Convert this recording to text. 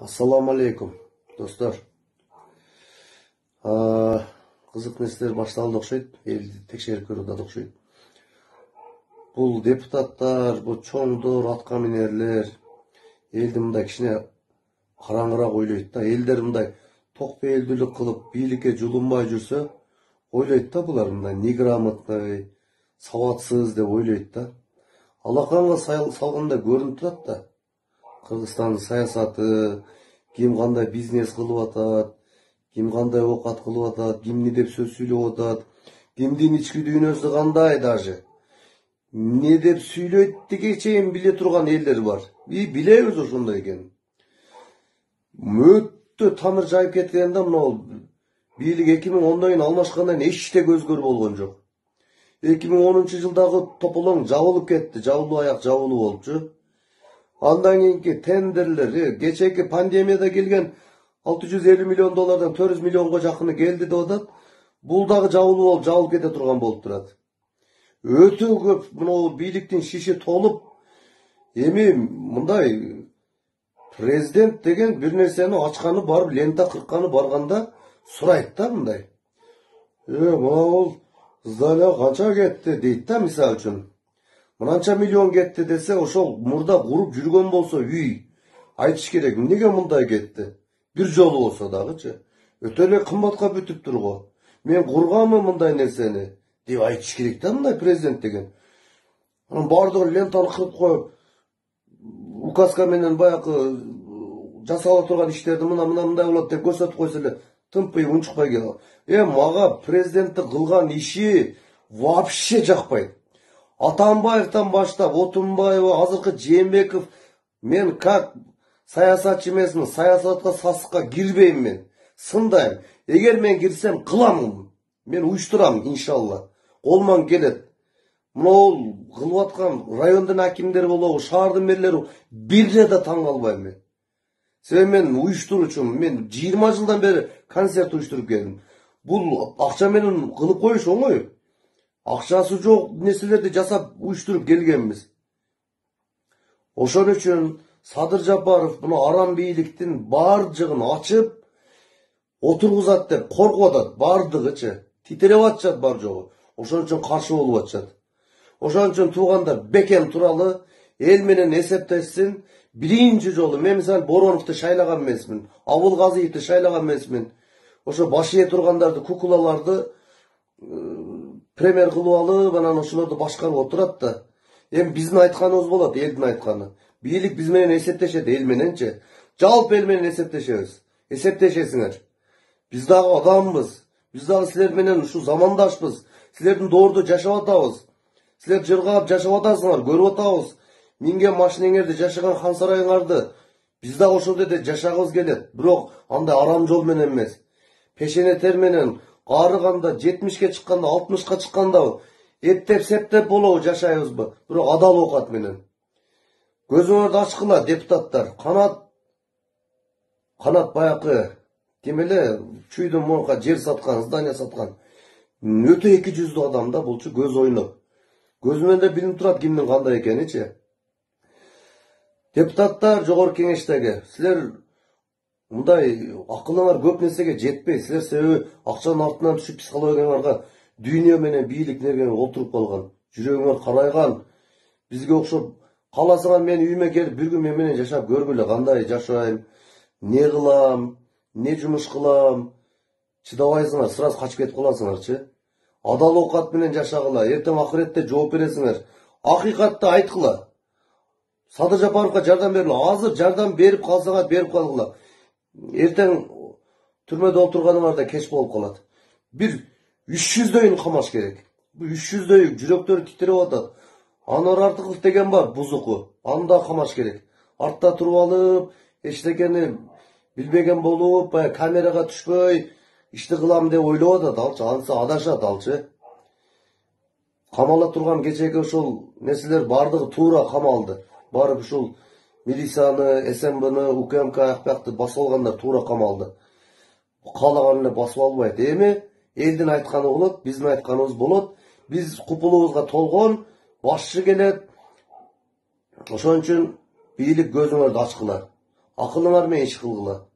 Assalamu alaikum dostlar. Kızık nерселер башталды окшойт, элди текшерип көрүп окшойт. Бул депутаттар, бул чоңдор, атка минерлер элди мындай кичине караңгыраак ойлойт да. Элдер мындай токпейилдүүлүк кылып, бийликке жулунбай жүрсө, ойлойт да булар мындай неграмотный, сабатсыз деп ойлойт да. Алаканга салганда көрүнүп турат да. Кыргызстандын саясаты, ким кандай бизнес кылып атат, ким кандай оокат кылып атат, ким эмне деп сөз сүйлөп атат, кимдин ички дүйнөсү кандай даже. Не деп сүйлөйт деге чейин биле турган элдер бар. Билебиз ошондой экенин. Өтө тамыр жайып кеткен да мына бийлик 2010 кийин алмашкандан эч да өзгөрүү болгон жок. 2010-жылдагы тополоң жабылып кетти, жабылуу аяк жабылуу болчу. Андан кийинки тендерлер, кечеки пандемияда келген $650 миллион 400 миллионго жакыны келди деп атат. Бул дагы жабылуу болуп, жабылып кете турган болуп турат. Өтө көп мына бийликтин шиши толуп, эми мындай президент деген бир нерсени ачканы барып, лента кыркканы барганда сурайт да мындай. Могул здания канча кетти дейт да, мисалы үчүн. Мынанча миллион кетти десе, ошол мурда куруп жүргөн болсо үй айтыш керек. Эмнеге мындай кетти? Бир жолу болсо дагычы. Өтө эле кымбатка бүтүптүр го. Мен курганмы мындай нерсени деп айтыш керек да мындай президент деген. Анан бардыгы лентаны кырып коюп, указка менен баягы жасала турган иштерди мындай болот деп көрсөтүп койсо эле тымпый унчукпай келет. Мага президенттин кылган иши вообще жакпайт. Атамбаевтан баштап, Отунбаева, азыркы Жээнбеков, мен как саясатчы эмесмин, саясатка сасыкка кирбейм мен. Сындайм. Эгер мен кирсем кылам. Мен уюштурам, иншалла. Колуман келет. Мына кылып аткан райондун акимдери болобу, шаардын мэрлери бирде да таң калбайм мен. Себеби мен уюштуруучумун. Мен 20 жылдан бери концерт уюштуруп келдим. Бул акча менен кылып коюш оңой. Акчасы жок нерселерди жасап уюштуруп келгенбиз. Ошон үчүн Садыр Жапаров мына арам бийликтин бардыгын ачып отургузат деп коркуп атат, бардыгычы. Титиреп атышат бар жогу. Ошон үчүн каршы болуп атышат. Ошон үчүн туугандар бекем туралы, эл менен эсептешсин. Биринчи жолу мен мисалы Бороновду шайлаган эмесмин, Абылгазиевди шайлаган эмесмин. Ошо баш ээ тургандарды, кукулаларды премьер кылып алып, анан ошолорду башкарып отурат да. Эми биздин айтканыбыз болот, элдин айтканы. Бийлик биз менен эсептешет, эл мененчи. Жалпы эл менен эсептешебиз. Эсептешесиңер. Биз дагы адамбыз. Биз дагы силер менен ушу замандашпыз. Силердин доордо жашап атабыз. Силер жыргап жашап атасыңар, көрүп атабыз. Минген машинеңерди, жашаган хан сарайыңарды. Биз дагы ошондой жашагыбыз келет. Бирок андай арам жол менен эмес. Пешене тер менен арыганда 70-ке чыкканда, 60-ка чыкканда эптеп септеп болобу жашайбызбы? Бирок адал оокат менен. Көзүңөрдү ачкыла, депутаттар. Канат баякы ким эле чүйдөн моңка жер саткан, здание саткан. Өтө эки жүздүү адам да булчу, көз ойноп. Көзүнөн да билинип турат кимдин кандай экеничи. Депутаттар жогорку кеңештеги, силер мындай акылыңар көп нерсеге жетпей, силер себеби акчанын артынан түшүп психологияңарга дүйнө менен бийлик нерген олтуруп калган. Жүрөгүңөр карайган. Бизге окшоп кааласаңар мен үйүмө келип бир күн мен менен жашап көргүлө, кандай жашайм, не кылам, не жумуш кылам. Чыдабайсыңар, сразу качып кетип каласыңарчы. Адал оокат менен жашагыла, эртең акыретте жооп бересиңер. Акыйкатты айткыла. Садыр Жапаровга жардам бергиле. Азыр жардам берип калсаңар, берип калгыла. Эртең түрмөдө отурганыңарда кеч болуп калат. Бир 300дөйүн камаш керек. Бу 300дөйү жүрөктөрү титиреп атат. Анар Артыков деген бар, бузуку. Аны да камаш керек. Артта туруп алып, эчтекени билбеген болуп, камерага түшпөй, ишти кылам деп ойлоп атат алчы. Анысы адашат алчы. Камала турган кечеги ошол нерселер бардыгы туура камалды. Барып ушул милицияны, СМБны, УКМК акбакты басып алгандар туура камалды. Каалаган эле басып албайт. Эми элдин айтканы болот, биздин айтканыбыз болот. Биз купулубузга толгон, башчы келет. Ошон үчүн бийлик көзүңөрдү ачкыла. Akıllınar men iş kılgıla.